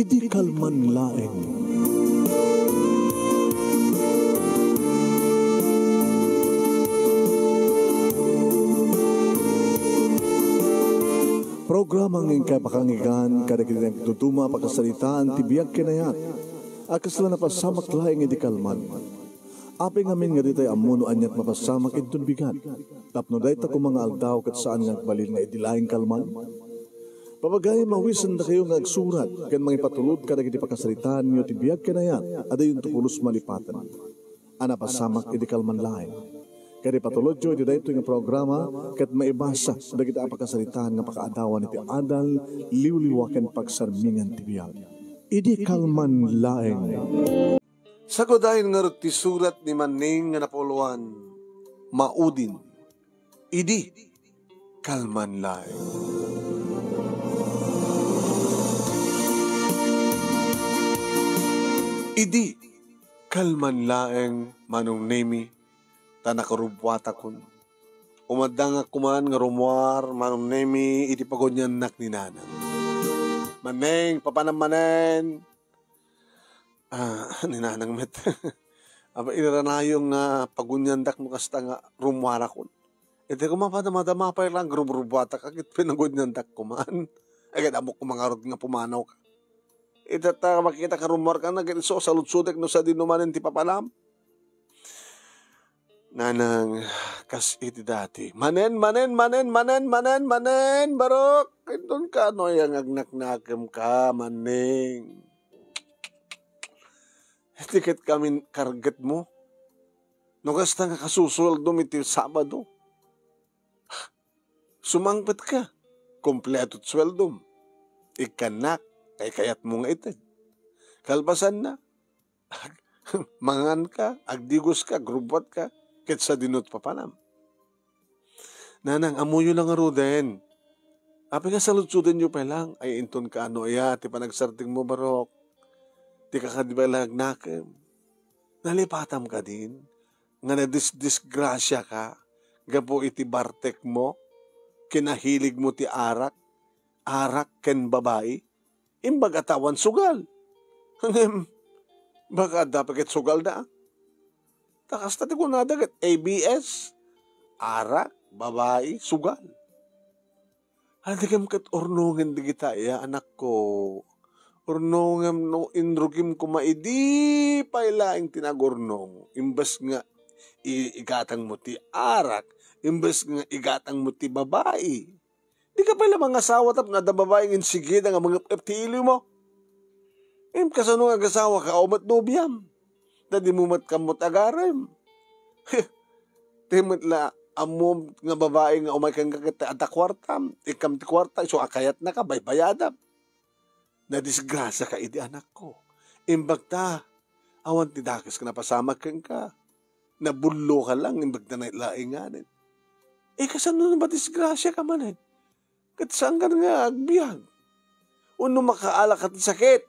Idi kalman laeng. Programa ng kapakangigan kada kinang tutuma pakasalitaan tibiyag kinayat. Akas lang napasamak laeng idi kalman. Api ngamin nga ditay amuno anyat mapasamak itun bigat. Tapno day ta kung mga aldaw kat saan nga balil nga idi laeng kalman. Papagay mawisan na kayo nga agsurat kan mga ipatulod kada kiti pakasalitaan nyo tibiyag kinayat. Ada yung tukulos malipatan. Ana pasamak idi kalman laeng. Kaya patulod jo, ito dahito yung programa, kat maibasa, dagit ang pagkasalitaan ng pakaadawan iti adal, liwliwakan pagsarmingan tibiyag. Idi kalman laeng. Sagodahin nga ti surat ni Manning nga napuluan, maudin. Idi kalman laeng. Idi kalman laeng manong nemi, tanakarubwata kun. Umadda nga kuman nga rumuar, manong nemi, iti pagonyan nak ni nanang. Maneng, papanamanen. Ni nanang met. Aba, inaranayong nga pagonyan dak mo kasta nga rumuara kun. Iti kumapadama pa lang rubwata kakit pinagonyan dak kuman. Agad amok kumangarod nga pumanaw ka. Itata makikita ka rumuar ka na, so saludsudek no sa dinumanin ti papalam. Nanang, kas iti dati. Manen, barok. Doon ka, no, yung agnaknakam ka, maning. Etiket kami karget mo. No, kasta nga kasusualdom iti Sabado. Sumangpet ka. Kompleto sweldom. Ikanak, kay kayat mo nga itin. Kalpasan na. Mangan ka, agdigos ka, grubat ka. Ket sa dinot papanam. Nanang, amuyo lang aro din. Api nga salutsutin nyo pa lang. Ay, inton ka ano, ti panagsarting mo barok. Ti kakadibalag nakem. Nalipatam ka din. Nga nadisgrasya ka. Gapo iti bartek mo. Kinahilig mo ti arak. Arak ken babae. Imbag atawan sugal. Baka dapat ket sugal na. Takas tati ko nadagat, ABS, arak, babae, sugal. Hadigam kat ornongin di kita, ya anak ko. Ornongam no inrugim ko maidi pailaing tinagornong. Imbes nga igatang mo ti arak, imbes nga igatang mo ti babae. Di ka pala mga asawa tap nga da babaeng insigid nga mga ptili mo. Kasano nga asawa ka, umat nobyam. Dadi mo mat kamot agaram. Timot la, amom nga babae nga umay kang kakita at kwartam. Ikam ti kwarta, so akayat na ka, baybayadam. Nadisgrasya ka, idi anak ko. Imbag ta, awan ti dakas ka napasama kang ka. Nabullo ka lang, imbag na nailainganin. Kasano na ba disgrasya ka manin? Kat saan ka nga agbyag? Uno makaala ka ti sakit.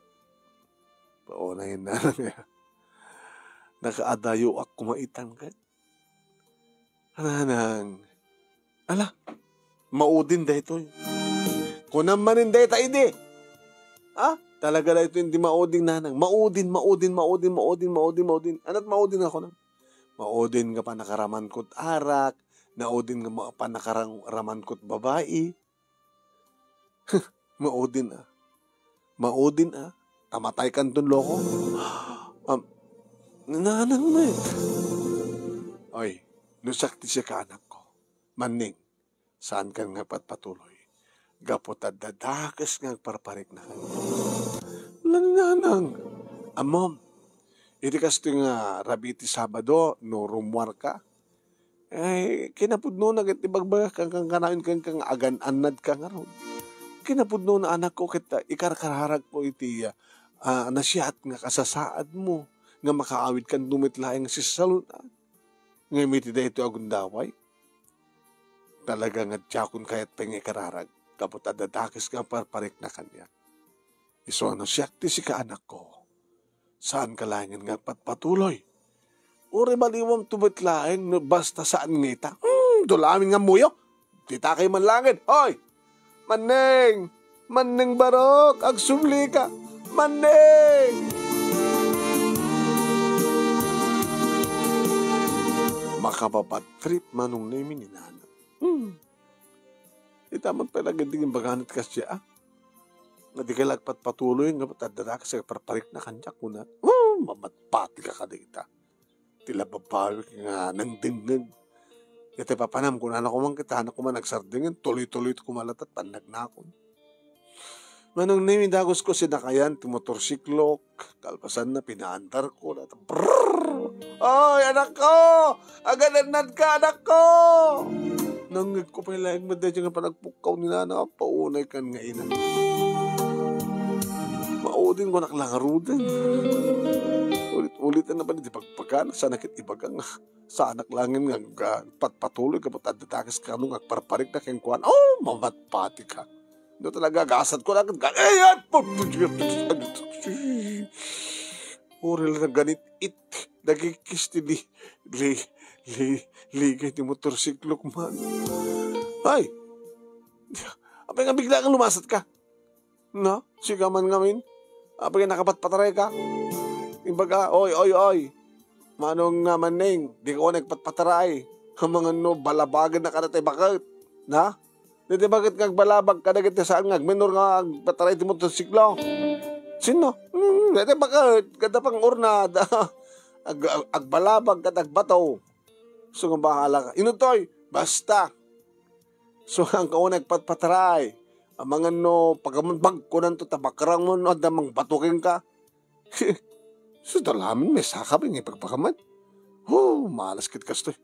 Paunahin na nga. Nakaadayo ak kumaitan ka. Ananang, ala, maudin da ito. Kunang manin da ito, hindi. Talaga da ito hindi maudin nanang. Maudin. Anat maudin ako na? Maudin nga pa nakaraman ko't arak. Naudin nga pa nakaraman ko't babae. Maudin Tamatay kan dun loko. Nanang met. Oy, nusakti siya ka anak ko. Maning, saan ka nga patpatuloy? Gapot at dadakas nga parparik na kayo. Nanang, amom, iti kasto nga rabiti Sabado, no rumuar ka. Kinapudno na itibagbaga kang kanayon kang agan-anad ka nga ron. Kinapudno na anak ko kita ikarkarharag po iti nasyat nga kasasaad mo. Nga makaawid kan dumitlaeng si salunan. Nga mitida ito agundaway. Talaga nga tiyakon kayat pengikararag. Kapot adadakis nga parparik na kanya. Iso ano siyakti si ka anak ko. Saan ka langin nga patpatuloy? Uri maliwam tumitlaeng basta saan ngita. Dulamin nga muyo. Tita kayo man langin. Hoy! Maneng barok! Agsumli ka! Maneng! Makapapatrip manong nemi ni Nana. Itaman pala ganding yung baganat ka siya. Nga di ka lagpat patuloy nga patadara ka sa parparik na kanya ko na. Mamatpati ka kadita. Tila babawi ka nga nang dinggan. Ito papanam ko na nakumang kita na kuman nagsardingin. Tuloy-tuloy ito kumalat at panagnakon. Manong nemi dagos ko sinakayan, timotorsiklok, kalpasan na pinaandar ko. Oy, anak ko! Agalanad ka, anak ko! Nangag ko pa ilang madadya nga panagpukaw ni Nana, paunay kan nga ina. Maudin ko naklangarudan. Ulit-ulit na ba di pagpagana, sana kit ibagang sa anak langin nga patpatuloy ka mo tadatakas ka nung agparparik na kengkuan. Mamatpati ka. Doon talaga gasad ko lang. Ayan! Oril na ganit it. Nagikis ti ligay ti motorsiklok man. Ay! Apay nga bigla kang lumasat ka. No? Siga man ngamin. Apay nga nakapatpataray ka. Imbaga, oy. Manong nga maneng. Di ko nagpatpataray. Ang mga no, balabagan na kanatay. Bakit? Na? Dito bakit balabag ka na kita saan nga? Minor nga pataray ti motorsiklo. Sino? Dito bakit? Ganda pang urnada. Agbalabag ka agbato. So nga bahala ka. Inutoy, basta. So ang kaunag patpataray. Ang mga no, pagkamabag ko nanto tabakarang mo no, adamang batukin ka. So dalamin, may sakabing ipagpakaman. Malas kit kastoy.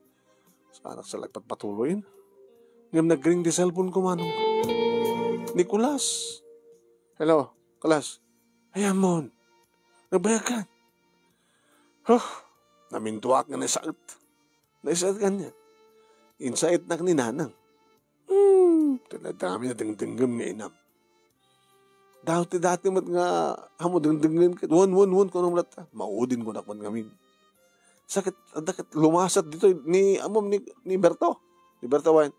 Sana sa lagpatpatuloyin. Ngam nag-ring di cellphone ko manong. Nicolas. Hello, Nicolas. Ayan mo. Nagbayag ka. Namintuak nga na sakit. Naisakit ka niya. Insait na ni Nanang. Tinadami na dingdinggam nga inam. Dati mat nga hamo dingdinggam ka. Wan ko nung lata. Maudin ko na kwan ngamin. Sakit, adakit lumasat dito ni amom ni Berto. Ni Berto Wine.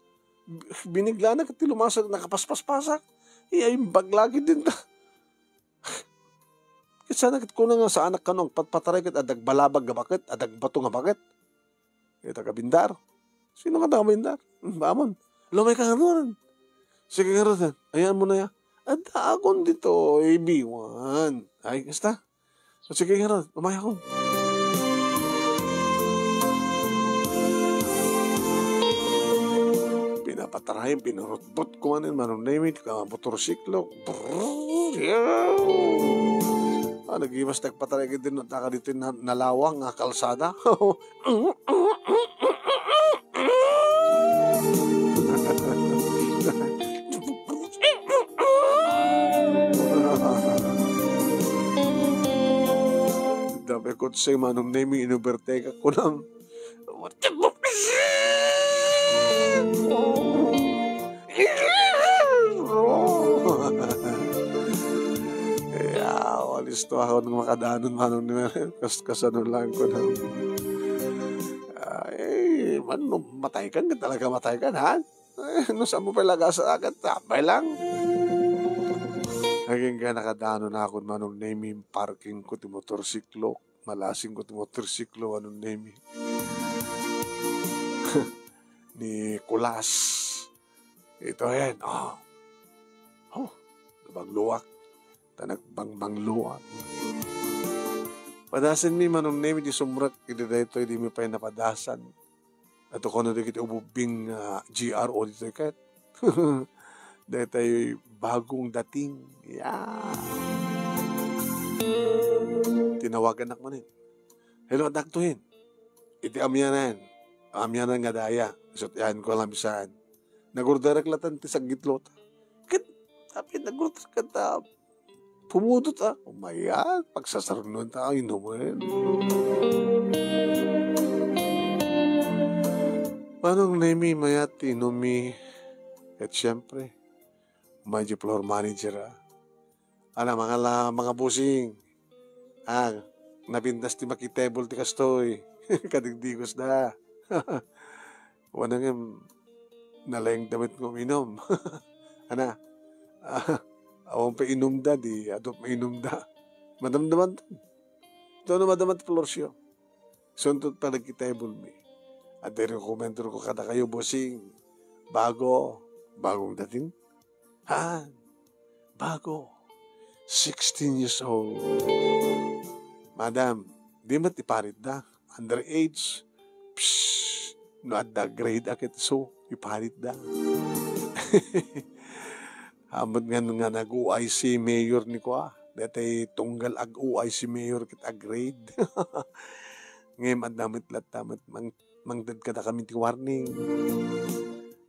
Binigla na kati lumasag, nakapaspas-pasak. Ay baglagi din ta. Kasi nakit ko na nga sa anak kanong patpataray kat adag balabag nga bakit, adag bato nga bakit. Ito ka bindar. Sino ka daw bindar? Bamon. Lumay ka nga ron. Sige nga ron. Ayan mo na ya. Ada akong dito, AB1. Ay, kasta. So sige nga ron. Lumay akong. Pinapatarahin, pinurutbot ko manin, manong namit, motorsiklo. Nag-iwas nagpataray ka din, naka dito nalawang nga kalsada. Dapat ko sa'yo, manong namit, inuberteka ko lang. Listo ako nung makadaanon manong niya. Kasano lang ko na. Ay, matay ka talaga matay ka, ha? Ano saan mo pala sa agad? Tapay lang. Hanggang ka nakadaanon ako manong name parking ko ti motorsiklo. Malasing ko ti motorsiklo anong name. Ni Kulas. Ito yan. Nabang luwak. Tanagbang luwak. Padasan mi manong name di sumrak. Ito dito di mi pa napadasan. Ato ko na dito ububing GRO dito kat. Dito tayo bagong dating. Yeah. Tinawagan nak manin. Hello, daktuhin. Iti amyanan. Amyanan nga daya. Isot yan ko alam saan. Nagurdarak latan ti sagitlota. Tapi nagurdarak ka ta. Pumudot umayat. Pagsasarunod ta. Inumin. Manong nemi mayat inumi. At syempre, may floor manager mga busing. Nabindas ti makitable ti kastoy. Kadigdigos na. Wanang nalayang damit ko minom. Awang pa inom da, di adop mainom da. Madamdaman to. Ito na madamat Florsio. Suntot pala kita bulmi. At dahil komento ko kada kayo, bossing. Bagong dating. Bago. 16 years old. Madam, di mat iparit da. Underage. No at da grade akit so, iparit da. Hamad nga nag-uay si mayor ni ko Datay tunggal ag-uay si mayor kit ag-grade. Ngayon damit latamat mangdad ka na kami ti warning.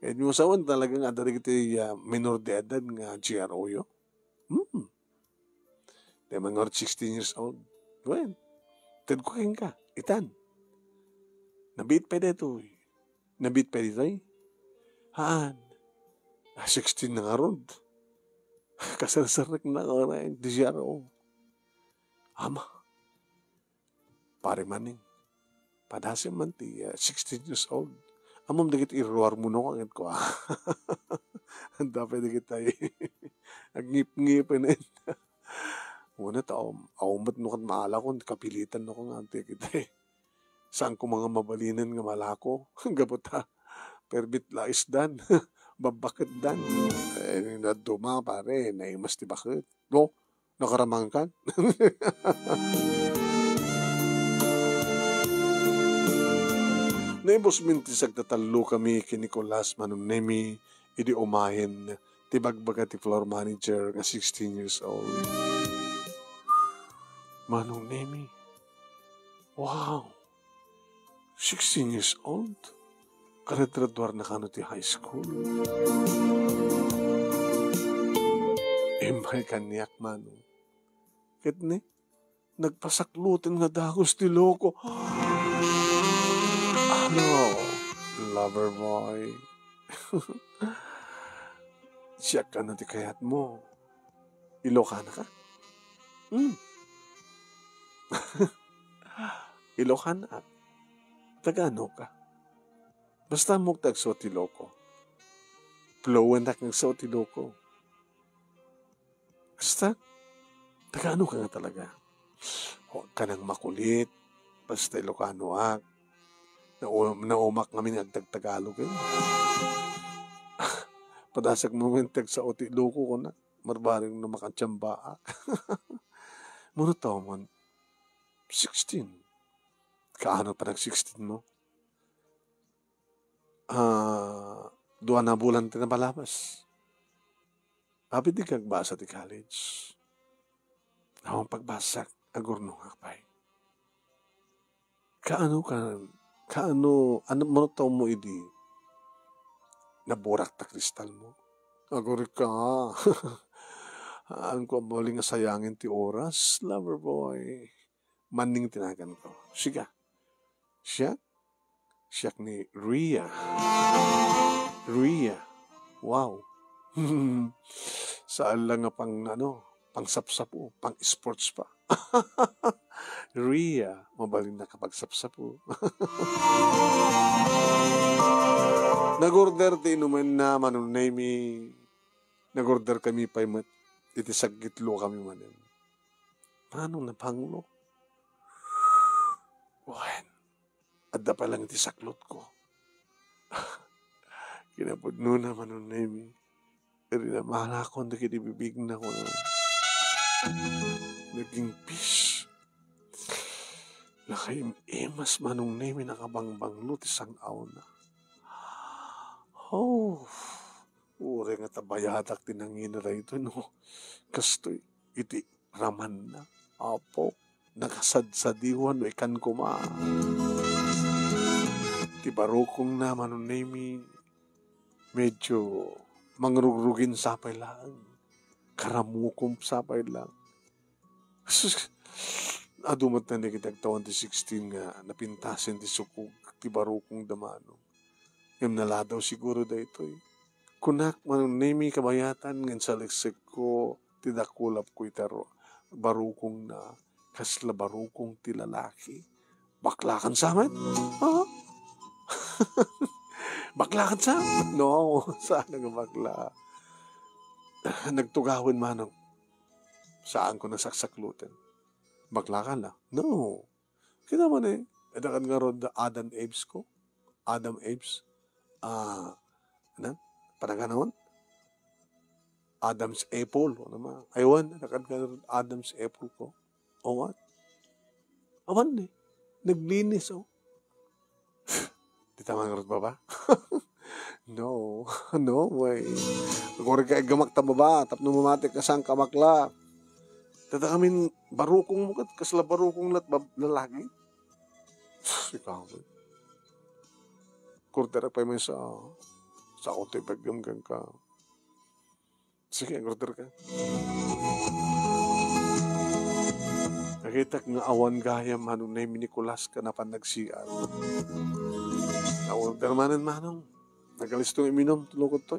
Kaya yung sawan talagang adari kiti minor de edad nga GRO yo. Di mga 16 years old. Well, tad ko ka. Itan. Nabit pa dito. Nabit pa dito eh. 16 na nga ron. Kasarsarik na nga rin. Di GRO. Ama. Pare maning. Padasim man ti 16 years old. Amam dagit iruar mo no kangit ko. Dapat dagit tayo. Agngip-ngipin eh. Una tao, awmat no kat maala ko, kapilitan no ko nga kita eh. Saan ko mga mabalinan nga malako? Gabot ha. Perbit lais dan. Babakit dan. Eh, naduma pare, naimas ti bakit. No? Nakaramang kan? Naibos minti sagtatalo kami kay Nicolas Manunemi, idi umahin, ti bagbaga ti floor manager nga 16 years old. Manunemi. Wow. 16 years old? Karetraduar na kano ti high school. May kanyak mano. Kitne, nagpasaklutin nga dagos ti loko. Ano, lover boy. Siya ka na ti kayat mo. Ilocana ka? Ilocana. Tagano ka? Basta mo tagso ti loko. Flowan na kang so ti loko. Basta, tagano ka nga talaga. Huwag ka nang makulit. Basta Ilocano ak. Naumak kami nagtagtagalog eh. Padasag mo yung sa oti loko ko na. Marbaring na makatsyamba ak. Muna tao man, 16. Kaano pa nag-16 mo? Dua na bulan tinapalabas. Habi di kagbasa ti college. Awang pagbasak, agurno nga pa'y. Ano mo tao mo idi? Naburak ta kristal mo. Agurik ka. Ang ko maling sayangin ti oras, lover boy. Maning tinagan ko. Siya ni Rhea. Wow. Saan lang nga pang sapsapo, pang sports pa. Rhea, mabalin na kapag sapsapo. Nag-order ti inuman na Manunemi. Nag-order kami pa iti saggitlo kami manin. Manong napanglo? Buwan. Adda pa lang iti saklot ko. Kinapudno na Manunemi. Pero na mahala ko, nakitibibig na ko na. Naging peace. Nakaimas Manunemi nakabangbanglo ti sang auna. Oh, ure nga tabayadak tinangina ito, no? Kastoy, iti raman na. Apo, nakasadsadiwan, no ikan kuma. Ti barukong na Manunemi, medyo mangrugrugin sapay lang. Karamukom sapay lang. Adumat na nagitagtawan ti 16 nga napintasin ti sukog ti barukong damano. Yung naladaw siguro da ito eh. Kunak Manunemi kabayatan ngan sa leksik ko tidakulap ko itaro barukong na kasla barukong ti lalaki. Baklakan sa amin? Ha? Baklakan sa amin? No, saan nga bakla? Nagtugawin manong. Saan ko nasaksaklutin? Bakla ka la. No. Kita man edakan nga ron da Adam Aves ko. Adam Aves. Anan? Panaganawon? Adam's apple. Ano ma? Aywan, edakan nga ron Adam's apple ko. O what? Awan naglinis Di tama nga ron ba? No. No way. Kung ka gamak ta baba, tapno mamati ka sang kamakla. Tata kamin barukong mo kat, kasla barukong lalaki. Ikaw. Kurtera pa may sa kote paggamgang ka. Sige, kurtera ka. Nakita nga awan gaya manong na yung Nicolas ka na panagsiar. Awan permanen manong. Nagalistong iminom, tulukot to.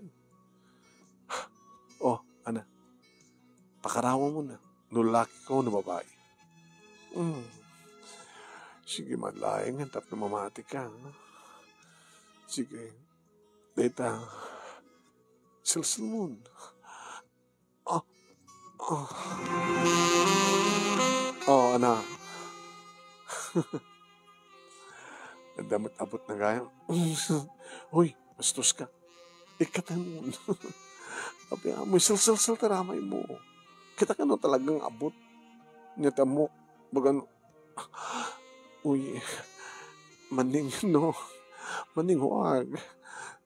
Ana. Pakarawa mo na. Nulaki ko na babae. Sige, madlaing. Tap na mamati ka. Sige. Data. Silsil mo. Ana. Damot abot na gaya. Uy, bastos ka. Ikatan mo. Sabi mo, silsil taramay mo. Kita ka no talagang abot. Nyata mo. Bagan, uy, maning no. Maning huwag.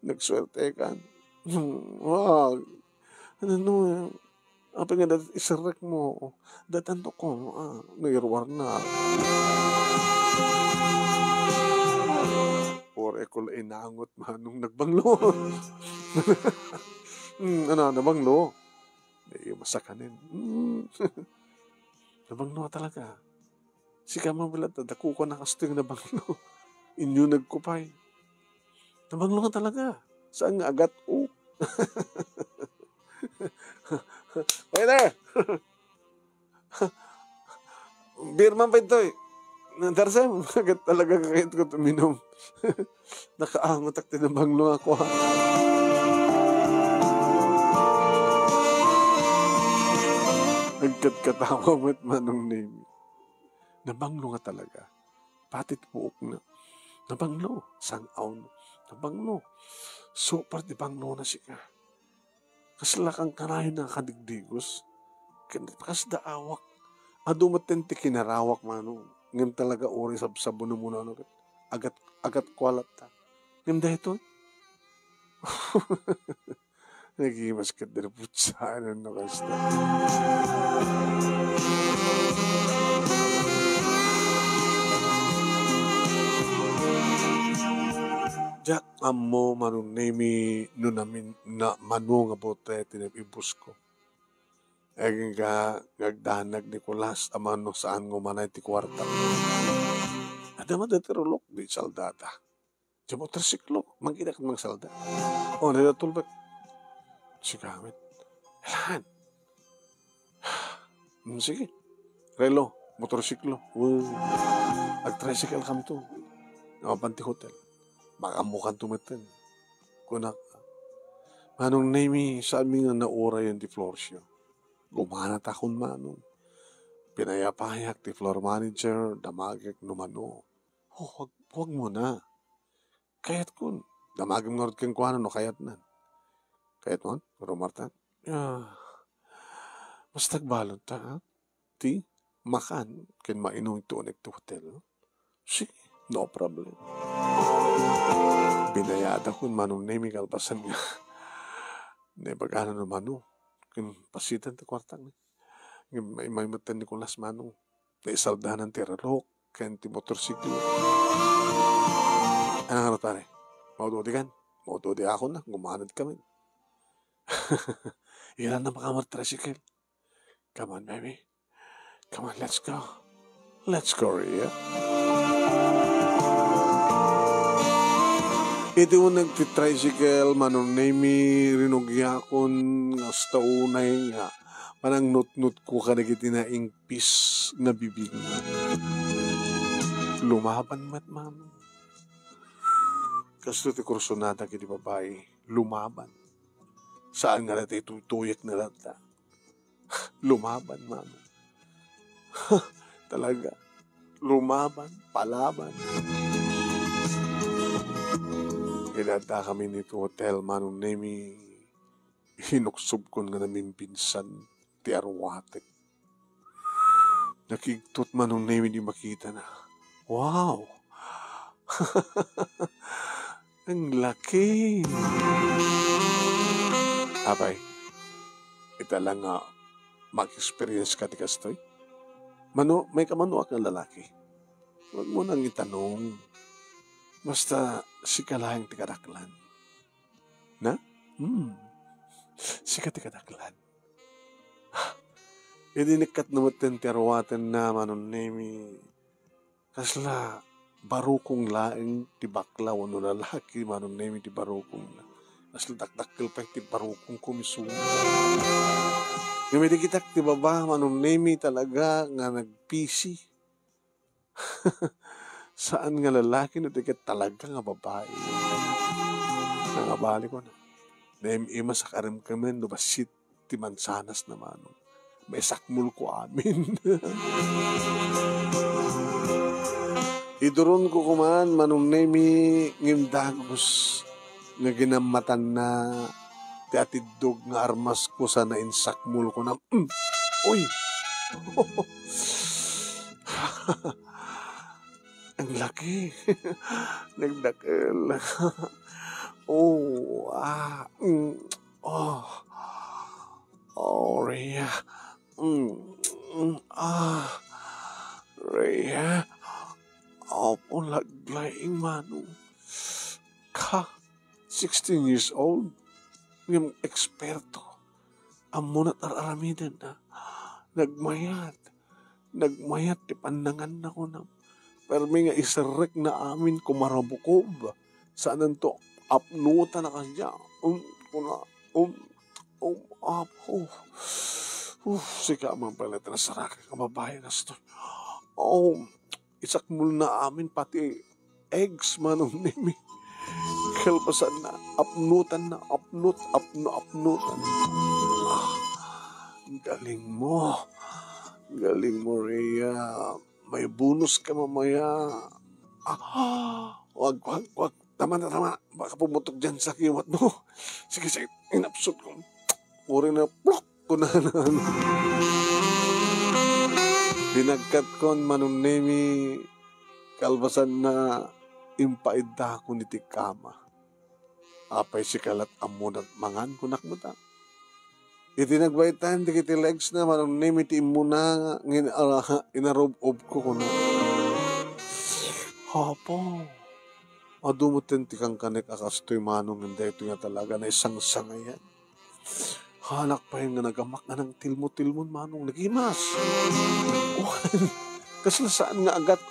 Nagswerte ka. Huwag. Ano, apa nga isarek mo. Datanto ko. Nagirwar na. Or ekol inaangot manong nagbanglo. Nabanglo. Masakanin. Nabanglo talaga. Si kama wala, dako ko na kasting nabanglo. Inyo nagkupay. Nabanglo ka talaga. Saan nga agat? Wait there! Beer man pa ito Nandarsem, agad talaga kakait ko tuminom. Nakaangot at tinabanglo ako. Nagkat-katawa mo't manong name. Nabanglo nga talaga. Patit buok na. Nabanglo. Sangaw na. Nabanglo. Super di banglo na siya. Kaslakang kanahin na kadigdigos. Kas daawak. Adumatente kinarawak manong. Ngam talaga ori sabon mo na agat kwalat ta. Ngam dahil ito. Nagimas ka din putsaan na kasta. Jack amo manong nemi nunamin na manu nga bote tinapibus ko. Egin ka nagdanag Nicolas amano saan ngo manay ti kwarta. Ada madatirulok di saldata. Jamo tersiklo mangkidak mang salda. Nadatulbat. Sigamit. Elan. Sige. Relo, motorsiklo. Ag-tricycle kam to. Panti hotel. Baka mukhang tumitin. Kunak. Manong name sa aming naura yung di Florsio. Gumanat akong manong. Pinayapayak ti floor manager, damagek numano. Huwag mo na. Kayat kun. Damagim nga rin kang kuhanan no kayat na. Kayat mo? Rumartan? Mas tagbalon ta, ha? Ti, makan. Kin mainong ito to hotel. Sige, no problem. Binayada kun manong name kalpasan nga. Nebagana naman no. Kin pasitan ti kwartang. May matan Nicolas manong. Naisaldahan ng tiralok. Ken ti motorsiklo. Anong pare? Maudodi kan? Maudodi ako na. Gumanad kami. Ilan na makamot tricycle. Come on, baby. Come on, let's go. Let's go, Rhea. Ito mo nagtitricycle, manong name rinugyakon nga sa unay nga. Manang not-not ko ka nagitinaing pis na bibig. Lumaban mat, mano. Kasto ti kursonada kiti babae, lumaban. Saan nga natin tuyek na lata? Lumaban, mano. talaga lumaban, palaban. Inada kami nito hotel, manong nemi, hinuksob ko nga namin pinsan, ti arwatek. Nakigtot manong nemi di makita na. Wow! Ang laki! Apay, ita lang nga mag-experience ka ti kastoy. May kamanuak na lalaki. Huwag mo nang itanong. Basta si kalahing ti kadaklan. Na? Si ka ti kadaklan. Idinikat na matin ti arwaten na manon nemi. Kasla, barukong laing ti bakla wano lalaki manon nemi ti barukong na. Kasla dakdakkel pa ti barukong kumisuna. Ngami kitak ti baba manon nemi talaga nga nagpisi. Saan nga lalaki no tiket talaga nga babae. Nangabali ko na. Naim-ima sa karim kami no basit ti mansanas naman. May sakmul ko amin. Iduron ko kuman manong nemi ngimdagos nga ginamatan na ti atidog nga armas ko sa nainsakmul ko na uy! Ang laki. Nagdakil. Oh, Rhea. Rhea. Opo, laglaing manong. 16 years old. Yung eksperto. Amunat araramidan na. Nagmayat. Ti pandangan na ko na. Pero may nga isarek na amin kumarabukob. Saan to? Apnuta na kanya. Sika man pala na saraka kababayan na ito. Isakmul na amin pati eggs manong nimi. Kalpasan na. Apnutan. Galing mo. Rhea. May bonus ka mamaya. Wag. Tama. Baka pumutok dyan sa kiwat mo. Sige, inapsot ko. Uri na, plok ko na. Binagkat ko manong nemi kalbasan na impaida ko ni tikama. Apay si kalat amunat mangan kunak mo ta. Iti nagbaitan, di kiti legs na, manong name iti imuna, inarob-ob ko kuna. Hapo. Adumutin ti kang kanek akastoy manong hindi ito nga talaga na isang sangayan. Hanak pa yung nga nagamak na ng tilmo-tilmon manong nagimas. Kasla saan nga agat?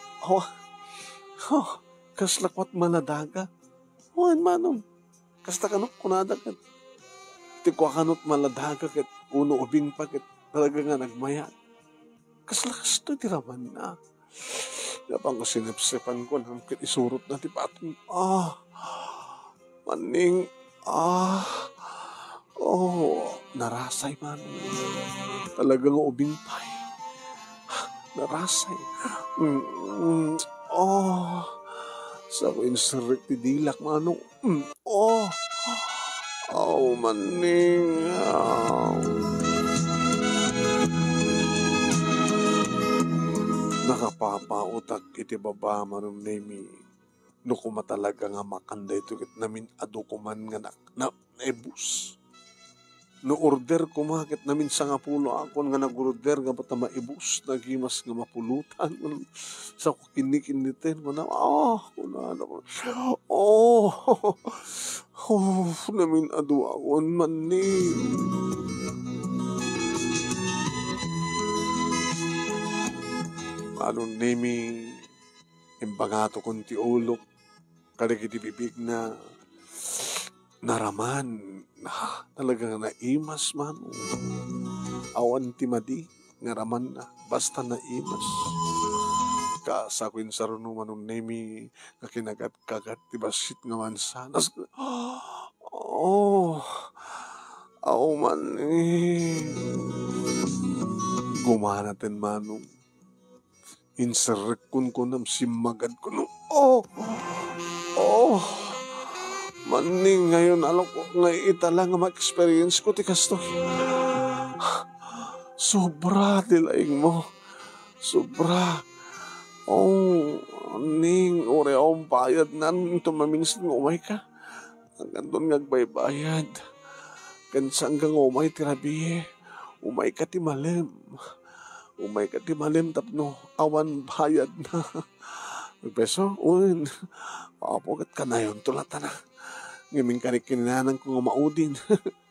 Kaslakwat maladaga. Manong. Kasta kanok kunadagat. Tikwa kanot maladaga ket uno ubing pa ket talaga nga nagmaya. Kaslakas to tiraman na. Yapang ko sinipsipan ko lang ket isurot na ti patong. Maning narasay man. Talagang ubing pa. Narasay. Sa ko insurrect ti dilak manong. Maning. Nakapapautak iti baba manong nemi. No kuma talaga nga makanda ito kit namin adukuman nga na ebus. No order kumakit namin sa nga pulo akon nga nag-order nga bata maibus nagimas nga mapulutan sa kukinikin ko na namin adu akon man ni anong nemi imbangato kong ti ulok kadagiti bibig na naraman na talaga naimas man. Awan ti madi nga raman na basta naimas. Kasakwin sa runo manong nemi kakinagat-kagat ti basit nga mansanas. Man gumanatin manong. Insarekon ko nam simagad ko no. Oh, maning ngayon alam ko nga itala nga ma-experience ko ti kasto. Sobra dilaing mo. Sobra. Oh, ning ore ang bayad nan tumaminsan nga umay ka. Hanggang doon ngagbaybayad. Kansang kang umay tirabi. Umay ka ti malim. Umay ka ti malim tapno awan bayad na. Peso, uy, papagat ka na yun, tulata na. Ngaming kanikinanang ko nga maudin.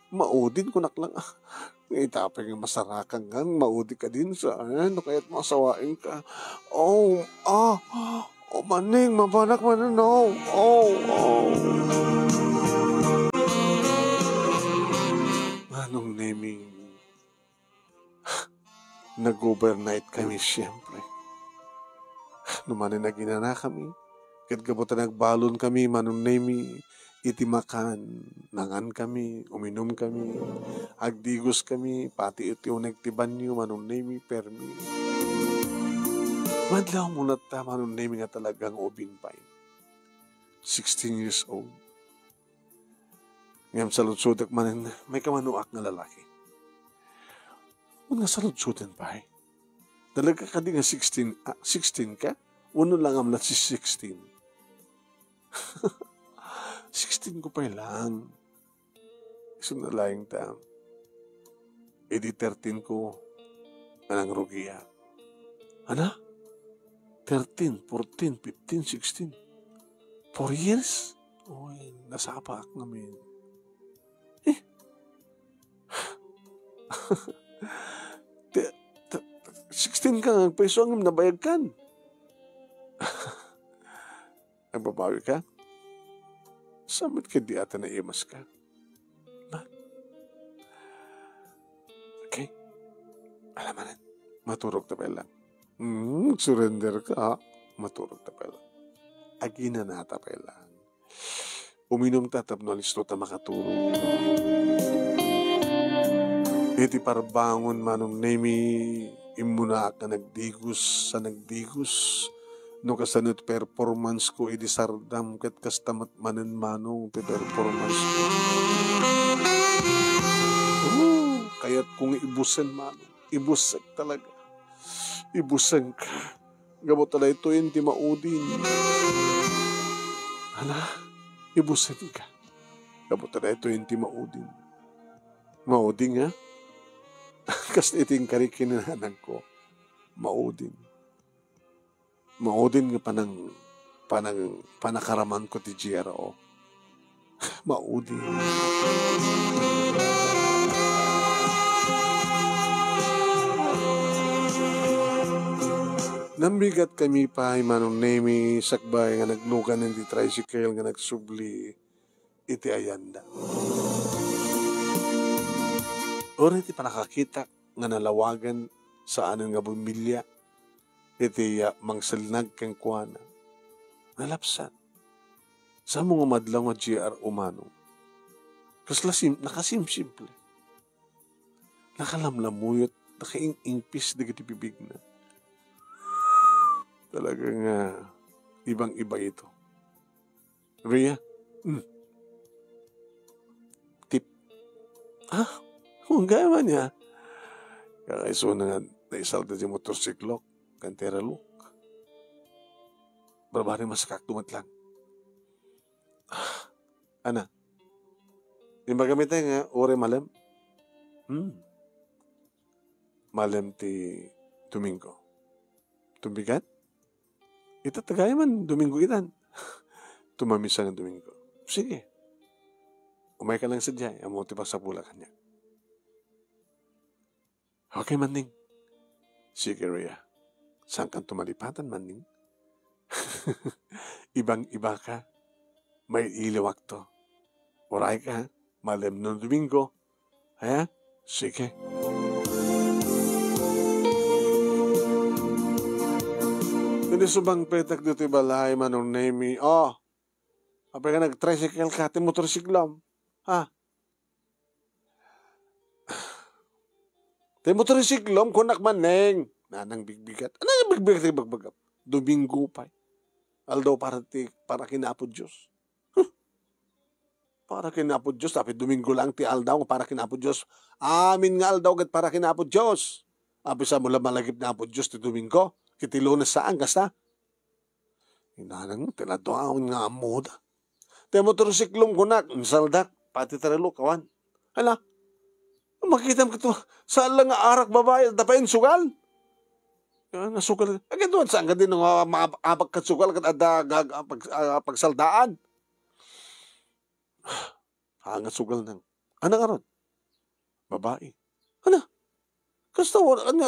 Maudin ko naklang. Itapay nga masarakan nga, maudi ka din sa ano, kaya't masawain ka. Maning, mabanak man no. Anong naming nag-overnight kami siyempre. Numanin na ginana kami. Kadgabutan nagbalon kami, manong nami itimakan, nangan kami, uminom kami, agdigos kami, pati iti unagtiban niyo, manong nami permi. Madlaw muna ta, manong nami nga talagang ubing pine. 16 years old. Ngayon sa lutsudak manin, may kamanuak na lalaki. Nga sa lutsudan pa eh. Dalaga ka di nga 16 ka? Uno lang am na si 16. 16 ko pa lang. Iso na laing ta. Edi 13 ko. Anang rugiya. Ana? 13, 14, 15, 16. 4 years? Uy, nasapak namin. 16 ka, peso ang nabayag kan. Ang babawi ka? Samit ka di ata na imas ka. Okay? Alam mo na, maturog na pala. Surrender ka, ha? Maturog na pala. Agina na ata pala. Uminom tatap no listo ta makatulog. Iti parbangon manong nemi imuna ka nagdigos sa nagdigos. No kasanot performance ko idi sardam ket kastamat manen manong ti performance ko. Kaya't kung ibusen manong, ibusek talaga. Ibusen ka. Gamo talay ito yung ti maudin. Hala, ibusen ka. Gamo talay ito yung ti maudin. Maudin nga? Kasi iting karikinanan ko. Maudin. Maudin nga panakaraman ko ti GRO. Maudin. Nambigat kami pa manong nemi sakbay nga nagnugan ng di tricycle nga nagsubli iti ayanda. Ora iti panakakita nga nalawagan sa anon nga bumilya iti mangsalnag kang kuana. Nalapsan. Sa mga madlaw nga GR umano. Nakasimple. Nakalamlamuyot, nakaingpis na giti bibig na. Talagang ibang-iba ito. Rhea? Tip. Kung gaya man niya. Kakaiso na nga naisalda di motorsiklo. Kantera look. Barbari masakak tumatlang. Ana? Yung magamit tayo nga, ore malam? Malam ti Domingo. Tumbigat? Ito tagay man, Domingo itan. Tumamisa ng Domingo. Sige. Umay ka lang sa dyan. Amo ti pa sa pula kanya. Okay, Maning. Sige, Rhea. Saan kang tumalipatan, Maning? Ibang-iba ka. May iliwak to. Oray ka, malam ng Domingo. Haya? Sige. Hindi subang petak dito balay manong nemi. Apay ka nag-tricycle ka, motorsiklam. Motorsiklam, kunak maneng. Nanang bigbigat. Ano yung bigbigat yung bagbagap? Domingo pa. Aldaw para kinapod Diyos. Para kinapod Diyos. Tapi Domingo lang ti aldaw para kinapod Diyos. Amin nga aldaw kat para kinapod Diyos. Abi sa mula malagip na po Diyos ti Domingo. Kiti Lunes saan kasta. Inanang tinadoaon nga amoda. Te motorsiklong kunak. Saldak. Pati taralo kawan. Hala. Makita mo ito. Saan lang nga arak babae. Dapain sugal. Nasugal. Agad doon saan ka din mga abag katsugal kat ada pagsaldaan. Hangat sugal ng. Ano nga ron? Babae. Ano?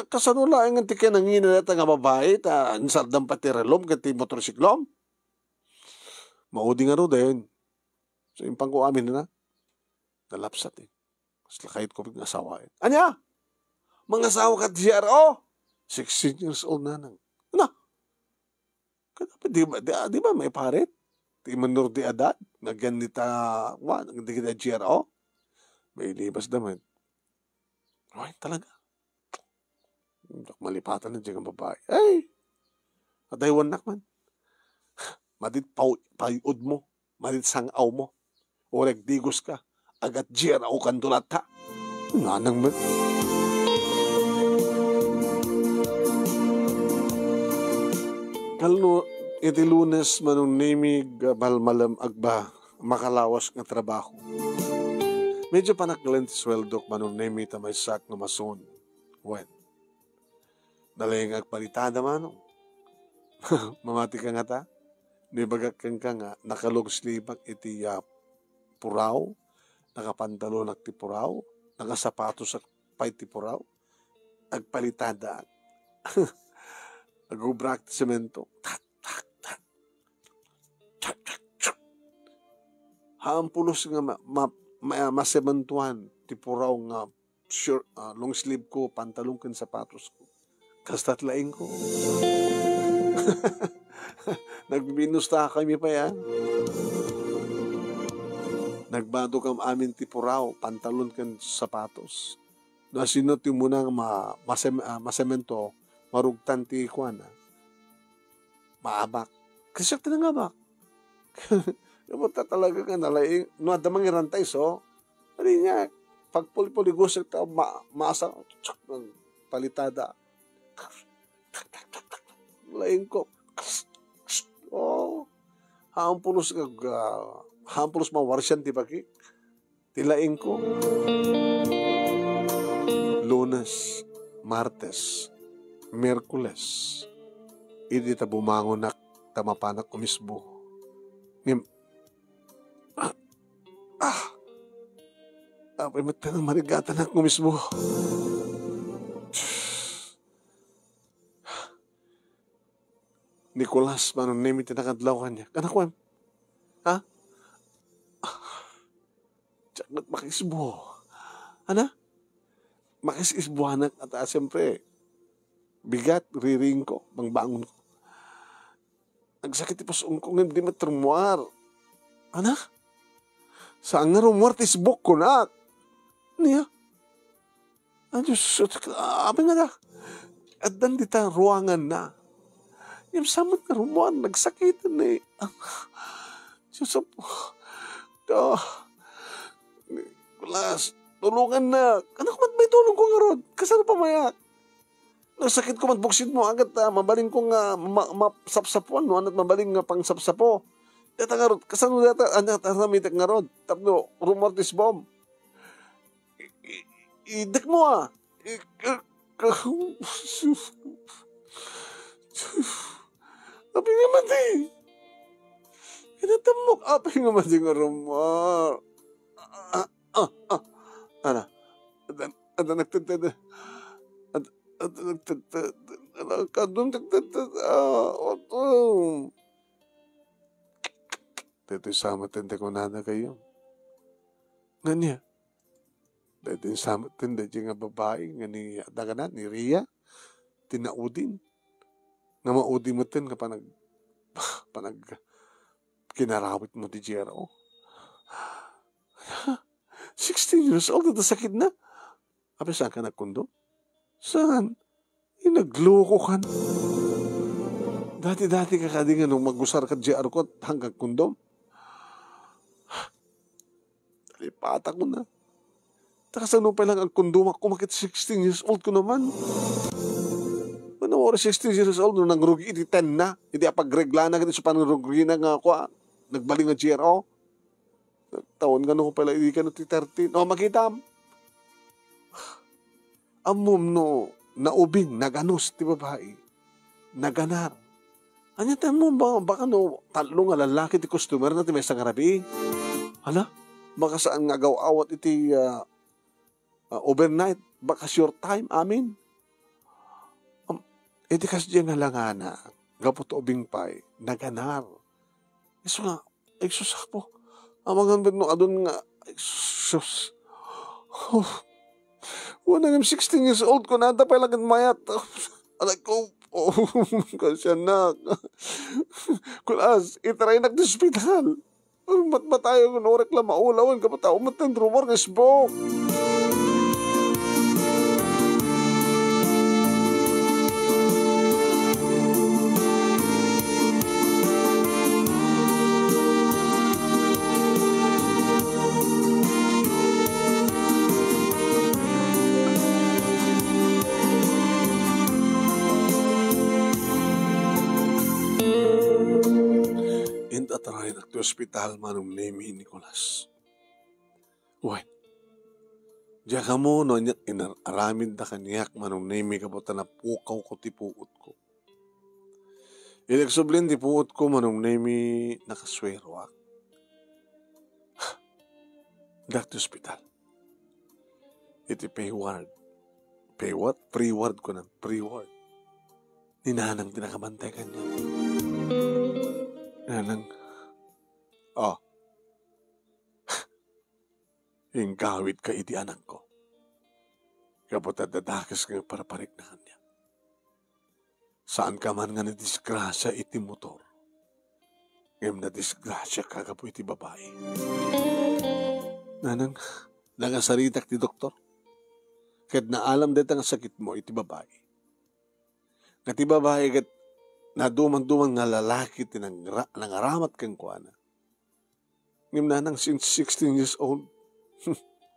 Kasanula ang antika nang inanata nga babae ta ansardang pati relom kati motorsiklom. Maudi nga ro din. So impang ko amin na nalapsat eh. Mas lakayit ko pag asawa eh. Anya? Mga asawa ka TRO? 16 years old na nang. Ano? Di ba may paret? Di manur di edad? Naganita, nagdi kita GRO? May libas naman. Ay, talaga. Malipatan na dyan ang babae. Ay! Adaywan nakman. Madit payud mo. Madit sangaw mo. Orek digos ka. Agat GRO kandulat ka. Nanang man. Kalno, iti Lunes manong nimig malmalam agba makalawas nga trabaho. Medyo panaklan ti sweldok manong nimi tamay sak nga masun. When? Dalayang agpalitada manong. Mamati ka nga ta. Nibagak kang ka nga nakalog slibak iti puraw. Nakapantalon at ti puraw. Nakasapatos at pay ti puraw. Agpalitada. Agubrak ti semento. Haampulos nga masementuan ti puraw nga shirt, long sleeve ko, pantalong kan sapatos ko. Kastat laing ko. Nagbinusta kami pa yan. Nagbado kam amin ti puraw, pantalon kan sapatos. Nasinot yung munang masemento, marugtan ti ikuan. Maabak. Kasi siya tinangabak. Yung talaga ka nalaing, no, adamang irantay, so, hindi niya, pag pulipuligos, maasa, palitada. Laing ko, hampulos mawarsyan, di ba ki? Tilaing ko. Lunes, Martes, Merkules, hindi ta bumangonak, tamapanak umisbo. Apay matang marigatan ako mismo. Nicolas, manong name itinakadlaw niya. Anak ko, ha? Tsak makisbo. Ano? Makisisbuhanak at siyempre, bigat, riring ko, mangbangon ko. Nagsakit ipos ko nga di matrumuar. Ano? Saan nga rumuar tisbok ko na? Niya? Diyos, abang nga na. At dandita ruangan na. Yung samot nga rumuar, nagsakitan na eh. Diyos, Nicolas, tulungan na. Anak, ba't may tulong ko nga rod? Kasano pa mayak? Nasakit ko matbuksin mo agad, mabaling ko nga mapsapsapuan, no? At mabaling nga pang sapsapo. Data nga rod, kasano data, anak, namitak nga rod. Tapno, rumortis bomb. Idak mo Api nga mati. Kinatamok, api nga mati nga rumor. Ano? Ada nagtagtad. Ada nagtagtad. Kadong tagtad. Dito sama tende ko nana kayo. Nganya. Dito sama tende nga babae. Nga ni Daganan, ni Ria. Tinaudin. Nga maudi mo tin ka panag kinarawit mo di GRO. 16 years old, sakit na. Ape, saan ka nagkundo? Saan? nagloko ka na. Dati-dati ka kadingan nung magusar ka JR ko hanggang kondom. Talipata ko na. Takas ano pa lang ang kondom ako, makit 16 years old ko naman. Ano oras 16 years old, nung nangrugi, iti 10 na. Hindi apagregla na ganito sa panrugi na nga ako. Nagbaling nga GRO. Taon nga nung pala, hindi ka no 13. O, makita. Amom no, naubing, naganos, ti babae. Naganar. Anya tayo mo ba, baka no, talo nga lalaki ti customer na ti may sangarabi. Hala, baka saan nga awat iti overnight, baka short time, amin. Iti kasi nga lang na, gapot ubing pa'y, naganar. Iso nga, eksus ako. Ang mga no, adon nga, eksus. Oh, wala nga 16 years old ko na, tapay lang mayat. Alay ko, oh, kasi anak. Kulas, itry na sa hospital. Mat ba tayo kung orek lang maulawan ka pa tao, matang rumor nga smoke. Atarahin at hospital manong name Nicolas. Uy, diya ka mo no, inaramid na kaniyak manong name ka po na pukaw ko tipuot ko. Ilagsublin tipuot ko manong name nakaswerwak. Dakt hospital. Iti payward. Payward? Pre-ward ko na. Pre-ward. Ninanang tinakabantay kanya. Nanang, oh, yung gawid ka iti anak ko. Kapot at dadakas ka para parik na kanya. Saan ka man nga na-disgrasya iti motor. Ngayon na-disgrasya ka po iti babae. Nanang, nangasaritak ti doktor. Kahit naalam dito ang sakit mo iti babae. Nga ti babae kat naduman-duman nga lalaki nanggaramat kang kuana. Ngayon na nang since 16 years old,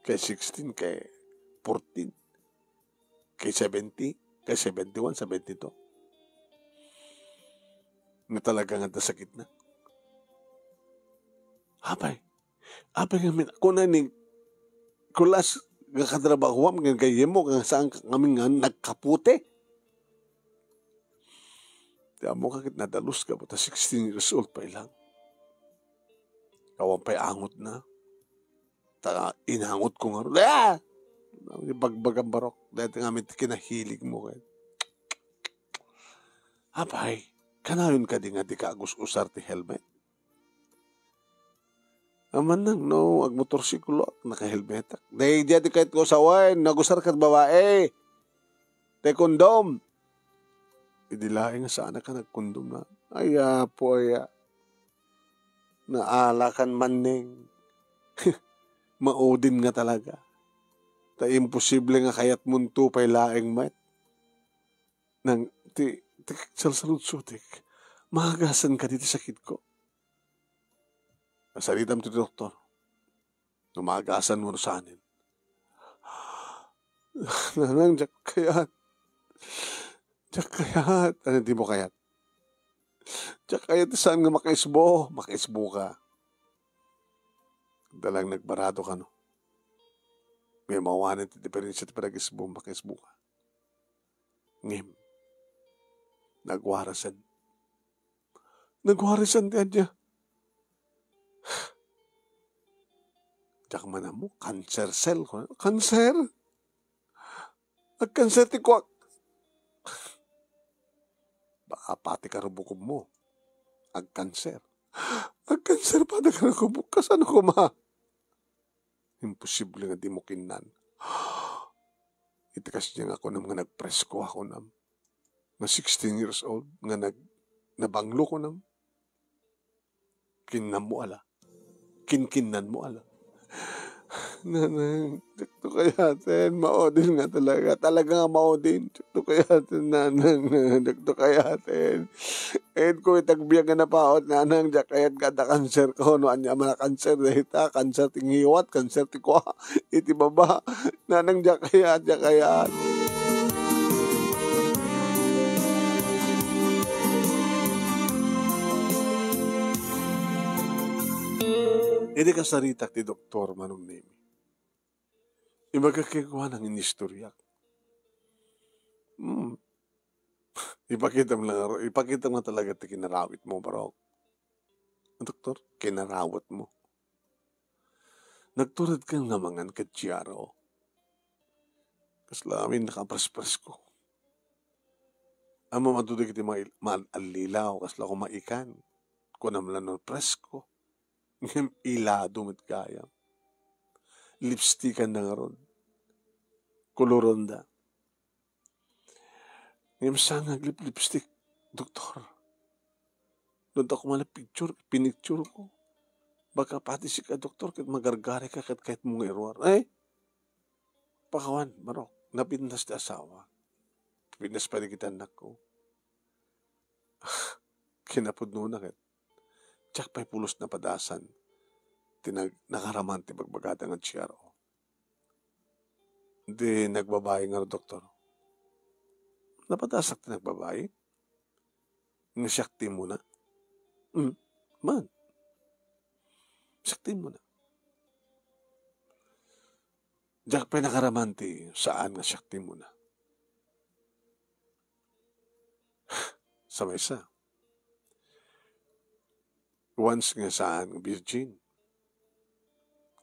kay 16, kay 14, kay 70, kay 71, 72. Na talaga nga sakit na. Apay nga, kung na ni, kulas, nga katrabahuam, nga kayo mo, nga saan kami nga nagkapute. Diyan mo kakit nadalus ka, buta 16 years old pa ilang. Kawan pa'y angot na. Inangot ko nga. Bagbagang barok. Dahil nga may kinahilig mo kayo. Apay, kanayon ka di nga di ka agus-usar ti helmet. Aman nang no, agmotorsiklo, naka-helmetak. Dahil diyan di kahit ko sa wine, nagusar ka babae. Te kondom. Idilaing nga sana ka nagkondom na. Ay, po, naalakan maning. Maudin nga talaga. Ta imposible nga kayat munto pa'y laing mat. Nang, salsalud-sutik, mahagasan ka dito sakit ko. Masalitam to doktor. Numagasan mo sa anin. Nanang, kayat. Diyak kayat. Ano di mo kayat? Diyak kayat saan nga makaisbo? Makaisbo ka. Dalang nagbarado ka, no? May mawanan ti diferensya ti pag-isbo, makaisbo ka. Ngim. Nagwarasan. Nagwarasan ti adya. Diyak man mo, cancer cell ko. Cancer? Nag-cancer ti kwak. Baka pati karubukob mo. Ag-cancer. Ag-cancer pa na karubukob. Kasano ko ma? Imposible nga di mo kinan. Itikas niya nga ako nam nga nagpresko ako nam. Nga 16 years old. Nga nabanglo ko nam. Kinnan mo ala. Kinkinan mo ala. Nanang, tiyakto kayatin, maodin nga talaga. Talaga nga maodin. Tiyakto kayatin, nanang, tiyakto kayatin. And kung itagbiya nga na paot, nanang, diya kayat kada kanser ko, no, anya man kanser na hita, kanser ting hiwat, kanser ti kwa, iti baba, nanang, diya kayat, diya kayat. Hindi ka saritak ti doktor, manong nemi. Ibagakikuha ng inistoryak. Ipakita mo talaga ti kinarawit mo, barok. Doktor, kinarawat mo. Nagturad kang namangan katsiyaro. Kaslamin nakapres-pres ko. Amo matudig iti alilaw, kasla ko maikan. Kunam lang ng presko. Ngem ilado mit kaya. Lipstickan na nga ron. Koloronda. Ngem sangag lipstick, doktor. Doon ako mala pinicture ko. Baka pati si ka, doktor, kahit magargari ka, kahit mong irwar. Pakawan, marok, napindas na asawa. Pindas pa rin kita anak ko. Kinapod nuna kahit. Tsak pa'y pulos na padasan. Nakaraman ti bagbagata ng tsiyaro. Hindi nagbabae nga, doktor. Napadasak ti nagbabae. Nga siyakti mo na. Man. Siyakti mo na. Tsak pa'y nakaraman ti saan nga siyakti mo na. Sa mesa. Once nga saan, virgin.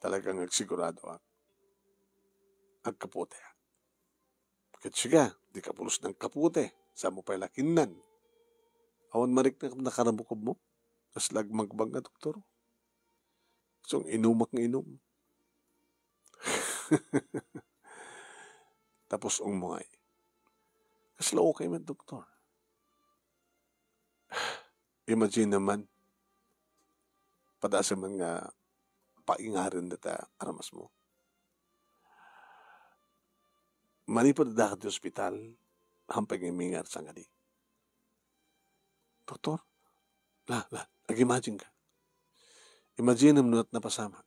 Talagang nagsigurado ang kapote. Katsiga, di ka pulos ng kapote. Sa mo pa'y lakinan. Awan marik na nakarabukob mo. Tapos lagmagbang nga, doktor. So, inumak ng inom. Tapos umungay. Kasla okay man, doktor. Imagine naman, padasa man nga paingarin data aramas mo. Manipod dakat di ospital, hampay nga mingar sa ngadi. Doktor, nag-imagine ka. Imagine ang nunat na pasama.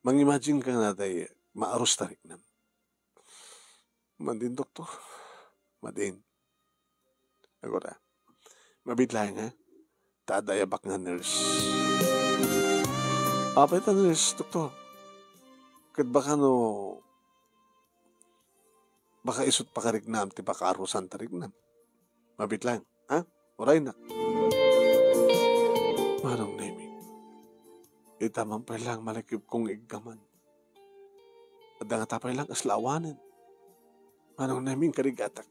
Mang-imagine ka na tayo, maaros tarik na. Mandin, doktor. Madin. Agora, mabitlayan nga. Tadayabak nga nurse. Apay ta nurse, doktor. Kat baka baka isot pakarignam, ti pakarusan tarignam. Mabitlayan. Ha? Oray na. Manong nemi. Itamang pa lang malakip kong iggaman. At nga tapay lang aslawanan. Manong nemi karigatak.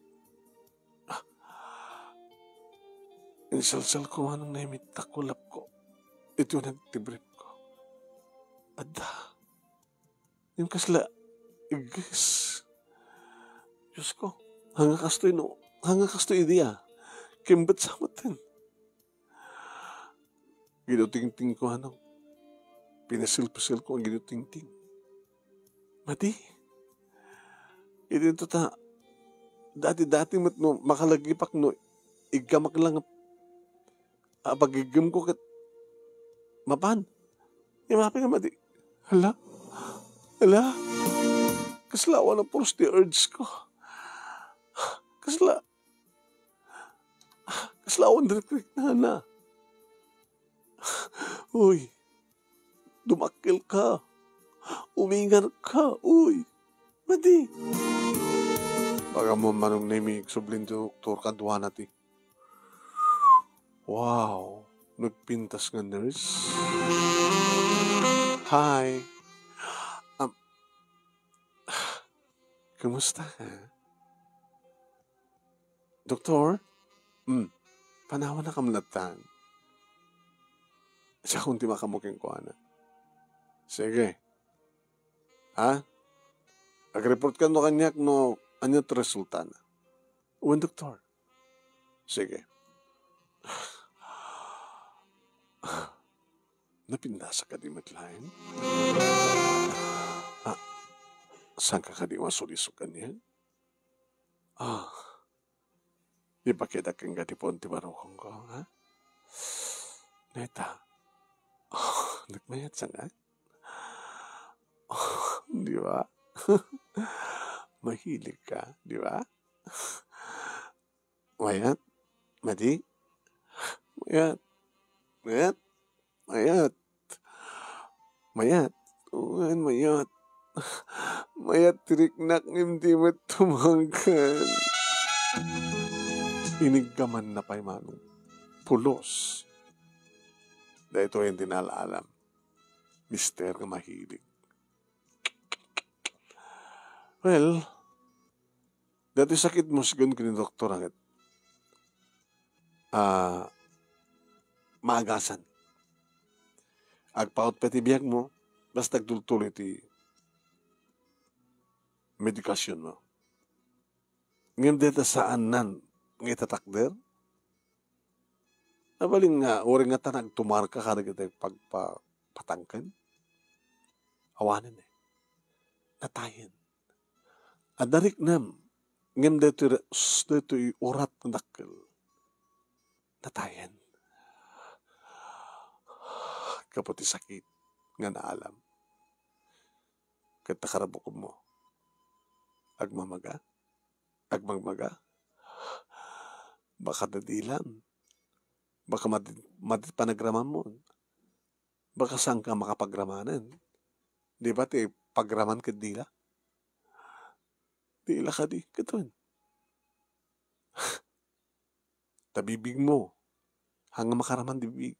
Insalsal ko manong nemi takulap ko. Ito nagtibrip ko. Ada. Yung kasla igis. Diyos ko. Hanga kasto idea. Kimbat sa matin. Ginuting-ting ko pinasil-pasil ko ang ginuting-ting. Mati. Ito ta. Dati makalagipak igamak lang pagigim ko kat mapan. Imapi nga mati. Hala. Kaslawa na puros di urge ko. Kaslawan direk na. Uy, dumakil ka. Umingar ka. Uy, madi. Baga mo manong nemi, sublin doktor kadwa nati. Wow, nagpintas nga nurse. Hi. Kumusta ka? Doktor? Panawan na kamlatan. Siya kung di makamuking ko, ana. Sige. Ha? Ag-report ka kanyak anyot resulta na. Uwan, doktor. Sige. Napindasa ka di matlain? Saan ka di masulisukan niya? Ipakita kang gatipon ti barukong ko, ha? Neta, nagmayat sa nga? Di ba? Mahilig ka, di ba? Mayat, madi, mayat, mayat, mayat, mayat, uwan mayat, mayat tiriknak hindi matumangkan. Inig ka man na pa'y manong pulos. Dahil ito yung dinalaalam. Mister nga mahilig. Well, dati sakit mo sigun ko ni doktor agad. Maagasan. Agpaot pati biyag mo, basta agdultuloy ti medikasyon mo. Ngayon dito saan nan, ng itatakder? Nabaling nga, ori nga tanag tumarka kada kita pagpatangkan. Awanin natayin. Adarik nam, ngayon dito urat na dakil. Natayin. Kaputi sakit nga naalam. Kata karabok mo. Agmamaga. Baka dadilam. Baka madit panagraman mo. Baka saan ka makapagramanan. Di ba ti pagraman ka dila? Dila ka di. Katun. Tabibig mo. Hanggang makaraman dibig.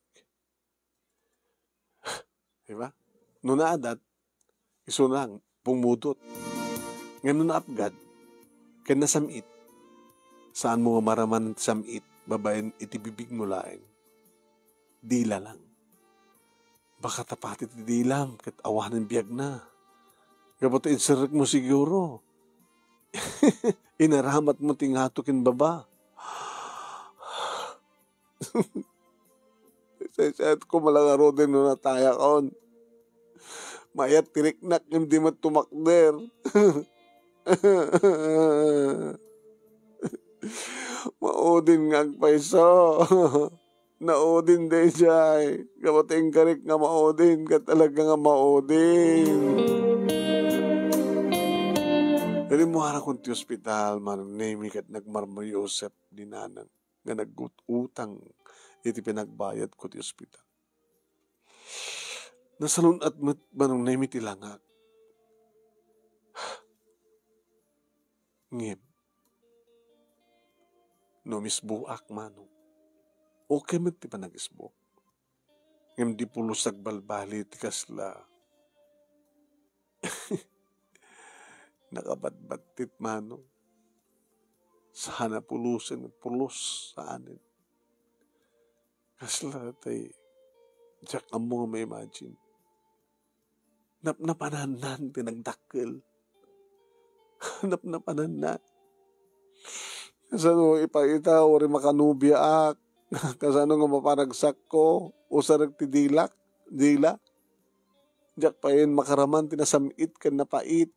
Di ba? Nunaadat, iso lang, pumudot. Ngayon naapgad, kaya nasamit. Saan mo maraman samit, babayin itibibig mo laing. Dila lang. Baka tapatit dilam, kat awanan biyag na. Kapag insirik mo siguro. Inaramat mo tingatukin baba. Sayat ko malangaro din no nataya kaon. Mayat tiriknak hindi matumakder. Maudin nga ang paiso. Naudin day jay. Kapating karik nga maudin. Ka talaga nga maudin. Dali mo harap kong ti hospital. Manong name kat nagmarmar Yosef dinanang. Nga nagututang. Iti pinagbayad ko ti hospital. Nasalun at manong name iti langak. Ngim. No misbuak manong. Okay man ti panagisbuk. Ngim di pulusag balbali ti kasla. Nakabadbatit manong. Sana pulusin at pulos sa anin. Kasla tay jak amo nga may imagine. Napananan pinagdakkel. Napananan. Kasano ipaita ori makanubya ak. Kasano nga maparagsak ko. Usarag ti dila. Jak pa yun makaraman tinasamit kan napait.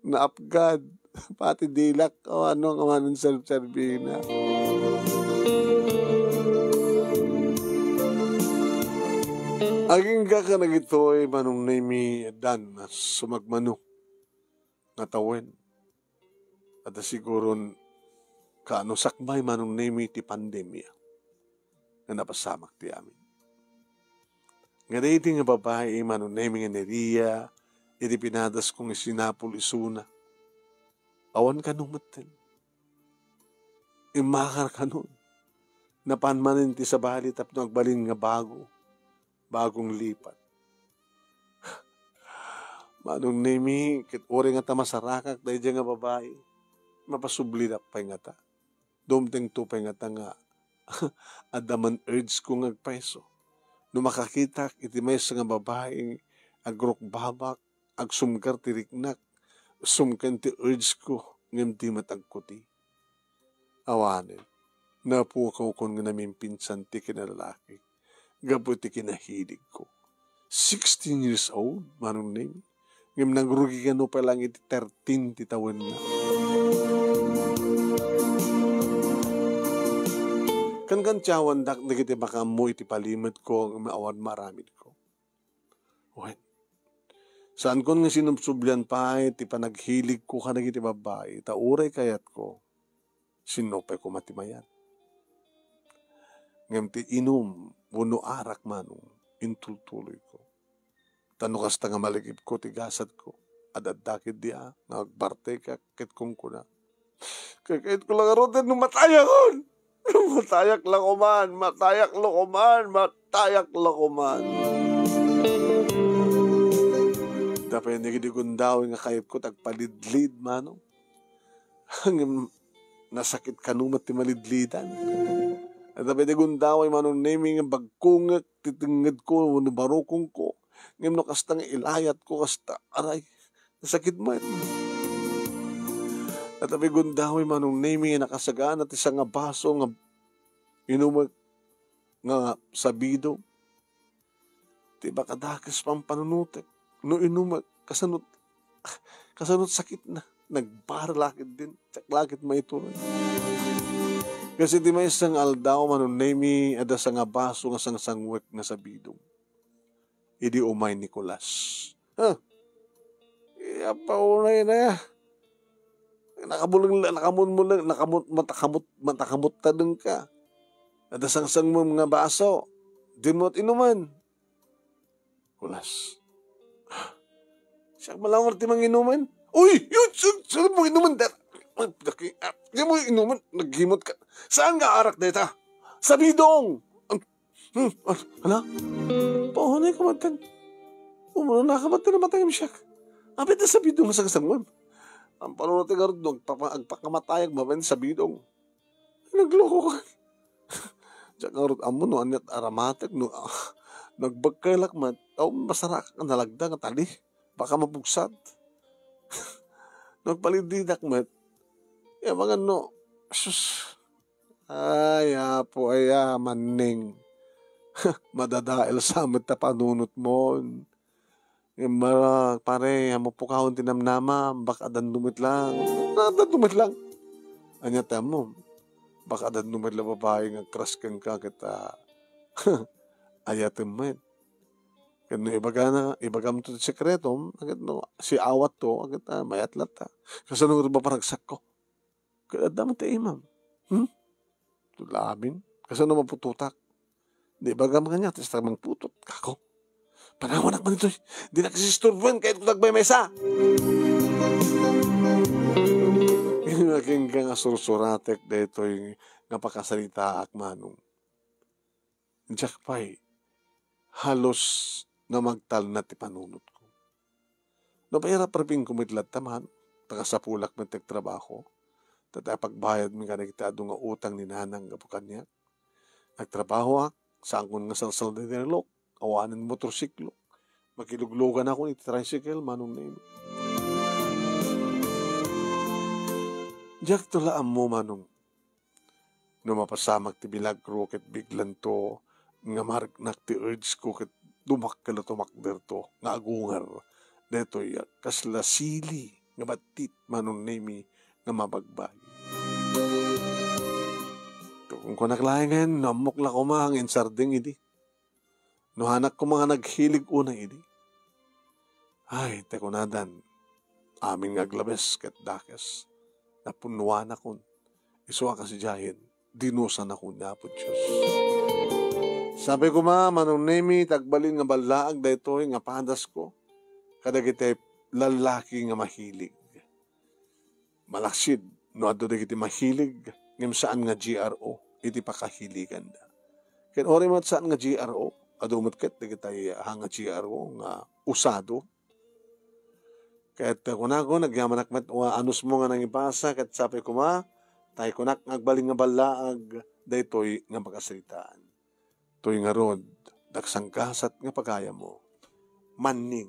Naapgad. Pati dilak. O ano nga manon serve-servina. Aging ka nagitoy manong nami dan na sumagmanok. Natawin. At siguro kaano sakbay manong nami ti pandemya na napasamak ti amin. Nga dahi nga babae manong nami nga neriya iti pinadas kong isinapol isuna. Awan ka nung matin. Imakar ka nun. Napanmanin ti sa bali tapno agbalin nga bagong lipat. Manong nemi, kit ori nga ta masarakak, dahi nga babae, mapasublidap pa nga ta. Dumting to pa nga ta nga, adaman urge ko nga agpeso. No makakita, iti may nga babae, agrok babak, agsumgar tiriknak, sumkan ti urge ko, ngam di matagkuti. Awanin, napukaw ko nga namin pinsan ti kinalalaki. Gabuti kinahilig ko. 16 years old, manong name. Ngem nagrugi ka no pa lang iti 13 ti tawen na. Kan tiyawan dak nagiti baka mo iti palimit ko ang maawan maramid ko. What? Saan ko nga sinubsubyan pa iti panaghilig ko ka nagiti babae, tauray kayat ko, sinopay ko matimayan. Ngem ti inum, buno arak manong, intultuloy ko. Tanukas ta nga maligip ko, tigasat ko, adadakit dia, nagbarte ka, kit kong kuna. Kakait ko lang arotin, numatayak on! Matayak lang kuman, matayak lang kuman, matayak lang kuman. Dapat hindi gidigundaw nga kayip ko, tagpalidlid manong. Hanggang nasakit kanumat ti malidlidan. At dapat gidigundaw ay manong naming nga bagkungak, titingad ko, barukong ko. Ngayon no kasta nga ilayat ko, kasta aray, nasakit mo ito. At dapat gidigundaw ay manong naming nga nakasagaan at isang nga baso nga inumag nga sabido. Diba kadakas pang panunutek. No inumag, kasanot sakit na. Nagbarlakit din. Saklakit may ito. Kasi di may isang aldaw manon nami ada sa nga baso nga sangwek nga sabido. Idi umay Nicolas. Ha? Iya pa unay na. Nakabulong lang, matakamot tanong ka. Ada sang mo mga baso. Di mo't inuman. Kulas. Siya malawar ti mang inuman. Uy! Yun! Saan mo inuman? Di mo inuman. Naghimot ka. Saan nga arak deta? Sa bidong! Hala? Paunay ka matan. Umuno na ka matan na matayam siya. Abit na sa bidong sa kasangwan. Ang panunod nga rin, agpakamatayag maman sa bidong. Nagloko ka. Diyan nga rin, amo no, anyat aramatek, no, nagbagkailak man, masara ka nalagda nga tali. Baka mabugsad. Nagpalididak man, mga no, sus, ay, apo, ay, maning, madadail sa amat na panunot mo. Pare, mo po kahon tinamnama, baka adan dumit lang. Adan dumit lang. Anya mo, baka adan dumit lang babae nga crush kang ka kita. Ayatin mo yun. Kano ibagam to sekreto, no, si awat to, agad mayatlat ta. Kasi nung ba paragsak ko? Kaya daman tayo imam. Tulamin. Kasi nung mapututak. Di bagam ka niya, tapos tamang putot. Kako. Panawanak man ito. Di na kasi sturban kahit kung nagbay mesa. Inaking ka nga sursuratek dito yung napakasalita akmanong. Diyak pa'y halos na magtal na ti panunot ko. No, pahirap raping kumitlat taman, takasapulak man trabaho, tatapagbayad mi ka na kita nga utang ni nanang kapukan niya. Nagtrabaho ak, saan ko nga salsal na nilok, awanan motorsiklo, makiluglugan ako ni tricycle, manong na ino. Diyak tulaan mo, manong, no mapasamak ti bilag roket biglan to, nga maragnak ti urge ko ket dumakkalo tumakder to, nga agungar. Deto kasla sili, nga batit manon nemi, nga mabagbay. Kung kunaklayan ngayon, namok la ko mahangin sarding idi. No hanak ko mga naghilig una idi. Ay, tekunadan, amin nga glabes ket dakes, napunuan akon, iswa kasi jahin, dinusan ako niya po Diyos. Sabi ko manong nemi, tagbalin nga balaag dayto nga padas ko. Kadagiti lalaki nga mahilig. Malaksid, no adto dagiti mahilig, ngem saan nga GRO, iti pakahiligan da. Ken ori mat saan nga GRO, adumot ket dagiti hanga GRO nga usado. Ket kunago nagyamanak met anus mo nga nang ipasa ket sabi ko tay kunak agbalin nga balaag daytoy nga makasalitaan. Toy nga rod, daksang kasat nga pagaya mo, maning.